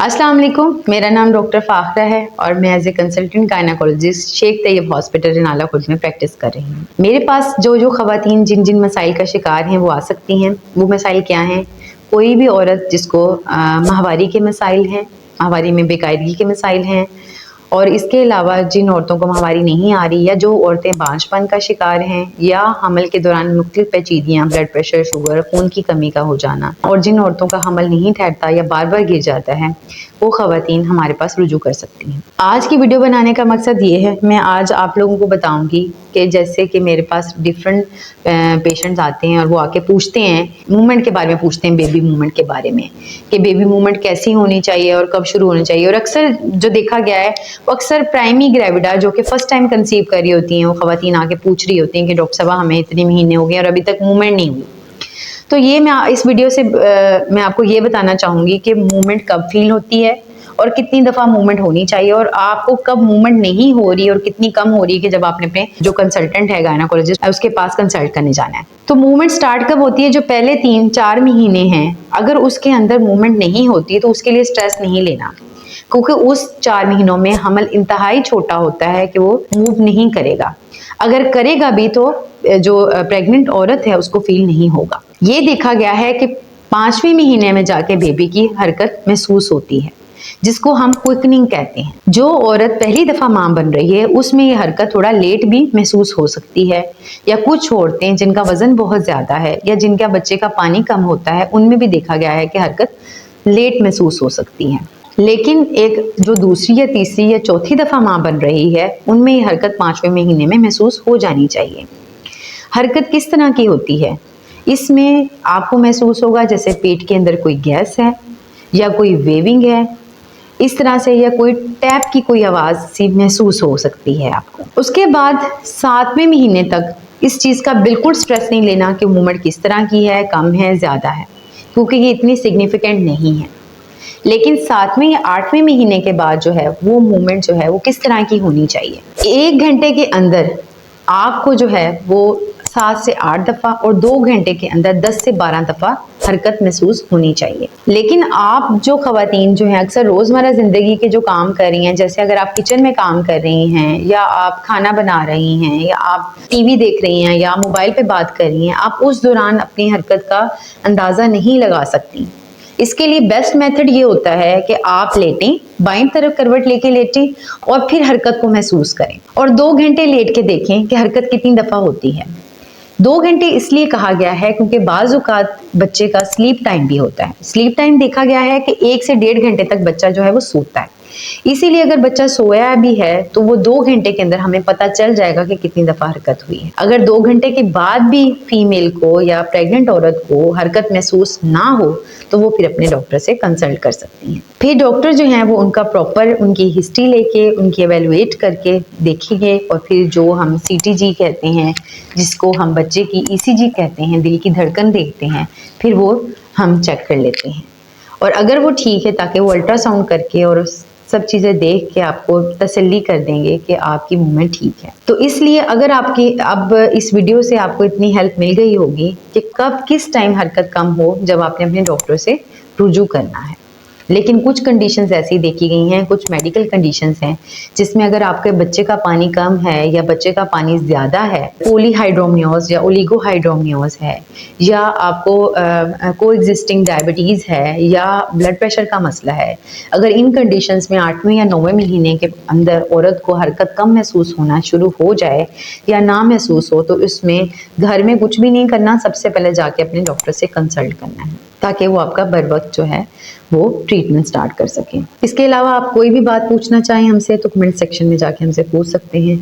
अस्सलाम वालेकुम, मेरा नाम डॉक्टर फ़ाखरा है और मैं as a consultant gynaecologist Sheikh Tayyab hospital नाला खुद में प्रैक्टिस कर रही हूँ। मेरे पास जो ख़वातीन जिन जिन मसाइल का शिकार हैं वो आ सकती हैं। वो मसाइल क्या हैं? कोई भी औरत जिसको माहवारी के मसाइल हैं, माहवारी में बेकायदगी के मसाइल हैं, और इसके अलावा जिन औरतों को माहवारी नहीं आ रही या जो औरतें बांझपन का शिकार हैं या हमल के दौरान मुख्तलिफ पेचीदियाँ, ब्लड प्रेशर, शुगर, खून की कमी का हो जाना, और जिन औरतों का हमल नहीं ठहरता या बार बार गिर जाता है, वो ख़वातीन हमारे पास रुजू कर सकती हैं। आज की वीडियो बनाने का मकसद ये है, मैं आज आप लोगों को बताऊंगी कि जैसे कि मेरे पास डिफरेंट पेशेंट्स आते हैं और वो आके पूछते हैं, मूवमेंट के बारे में पूछते हैं, बेबी मूवमेंट के बारे में कि बेबी मूवमेंट कैसी होनी चाहिए और कब शुरू होनी चाहिए। और अक्सर जो देखा गया है वो अक्सर प्राइमी ग्रेविडा जो कि फर्स्ट टाइम कंसीव कर रही होती हैं, वो ख़वातीन आके पूछ रही होती हैं कि डॉक्टर साहब हमें इतने महीने हो गए और अभी तक मूवमेंट नहीं हुई। तो ये मैं इस वीडियो से मैं आपको ये बताना चाहूँगी कि मूवमेंट कब फील होती है और कितनी दफ़ा मूवमेंट होनी चाहिए, और आपको कब मूवमेंट नहीं हो रही और कितनी कम हो रही है कि जब आपने अपने जो कंसल्टेंट है गायनाकोलॉजिस्ट उसके पास कंसल्ट करने जाना है। तो मूवमेंट स्टार्ट कब होती है? जो पहले 3-4 महीने हैं, अगर उसके अंदर मूवमेंट नहीं होती तो उसके लिए स्ट्रेस नहीं लेना, क्योंकि उस 4 महीनों में हमल इंतहाई छोटा होता है कि वो मूव नहीं करेगा। अगर करेगा भी तो जो प्रेग्नेंट औरत है उसको फील नहीं होगा। ये देखा गया है कि 5वें महीने में जाके बेबी की हरकत महसूस होती है, जिसको हम क्विकनिंग कहते हैं। जो औरत पहली दफ़ा मां बन रही है उसमें ये हरकत थोड़ा लेट भी महसूस हो सकती है, या कुछ औरतें जिनका वज़न बहुत ज़्यादा है या जिनका बच्चे का पानी कम होता है उनमें भी देखा गया है कि हरकत लेट महसूस हो सकती है। लेकिन एक जो दूसरी या तीसरी या चौथी दफ़ा मां बन रही है उनमें ये हरकत 5वें महीने में महसूस हो जानी चाहिए। हरकत किस तरह की होती है? इसमें आपको महसूस होगा जैसे पेट के अंदर कोई गैस है या कोई वेविंग है, इस तरह से, या कोई टैप की कोई आवाज़ सी महसूस हो सकती है आपको। उसके बाद 7वें महीने तक इस चीज़ का बिल्कुल स्ट्रेस नहीं लेना कि मूवमेंट किस तरह की है, कम है, ज़्यादा है, क्योंकि ये इतनी सिग्निफिकेंट नहीं है। लेकिन 7वें या 8वें महीने के बाद जो है वो मूवमेंट जो है वो किस तरह की होनी चाहिए? 1 घंटे के अंदर आपको जो है वो 7 से 8 दफ़ा और 2 घंटे के अंदर 10 से 12 दफ़ा हरकत महसूस होनी चाहिए। लेकिन आप जो ख़वातीन जो हैं अक्सर रोज़मर्रा ज़िंदगी के जो काम कर रही हैं, जैसे अगर आप किचन में काम कर रही हैं या आप खाना बना रही हैं या आप टीवी देख रही हैं या मोबाइल पे बात कर रही हैं, आप उस दौरान अपनी हरकत का अंदाज़ा नहीं लगा सकती। इसके लिए बेस्ट मेथड ये होता है कि आप लेटें, बाईं तरफ करवट लेके लेटें और फिर हरकत को महसूस करें, और 2 घंटे लेट के देखें कि हरकत कितनी दफ़ा होती है। 2 घंटे इसलिए कहा गया है क्योंकि बाज़ औक़ात बच्चे का स्लीप टाइम भी होता है। स्लीप टाइम देखा गया है कि 1 से 1.5 घंटे तक बच्चा जो है वो सोता है। इसीलिए अगर बच्चा सोया भी है तो वो 2 घंटे के अंदर हमें पता चल जाएगा कि कितनी दफ़ा हरकत हुई है। अगर 2 घंटे के बाद भी फीमेल को या प्रेग्नेंट औरत को हरकत महसूस ना हो तो वो फिर अपने डॉक्टर से कंसल्ट कर सकती हैं। फिर डॉक्टर जो हैं वो उनका प्रॉपर उनकी हिस्ट्री लेके उनकी एवेलुएट करके देखेंगे, और फिर जो हम CTG कहते हैं, जिसको हम बच्चे की ECG कहते हैं, दिल की धड़कन देखते हैं, फिर वो हम चेक कर लेते हैं। और अगर वो ठीक है ताकि वो अल्ट्रासाउंड करके और सब चीज़ें देख के आपको तसल्ली कर देंगे कि आपकी मूवमेंट ठीक है। तो इसलिए अगर आपकी अब इस वीडियो से आपको इतनी हेल्प मिल गई होगी कि कब किस टाइम हरकत कम हो जब आपने अपने डॉक्टर से रुजू करना है। लेकिन कुछ कंडीशंस ऐसी देखी गई हैं, कुछ मेडिकल कंडीशंस हैं जिसमें अगर आपके बच्चे का पानी कम है या बच्चे का पानी ज़्यादा है, पॉलीहाइड्रोमियोज या ओलिगोहाइड्रोमियोज है, या आपको कोएग्जिस्टिंग डायबिटीज़ है या ब्लड प्रेशर का मसला है, अगर इन कंडीशंस में 8वें या 9वें महीने के अंदर औरत को हरकत कम महसूस होना शुरू हो जाए या ना महसूस हो, तो इसमें घर में कुछ भी नहीं करना, सबसे पहले जाके अपने डॉक्टर से कंसल्ट करना है ताकि वो आपका बर वक्त जो है वो ट्रीटमेंट स्टार्ट कर सकें। इसके अलावा आप कोई भी बात पूछना चाहें हमसे तो कमेंट सेक्शन में जाके हमसे पूछ सकते हैं।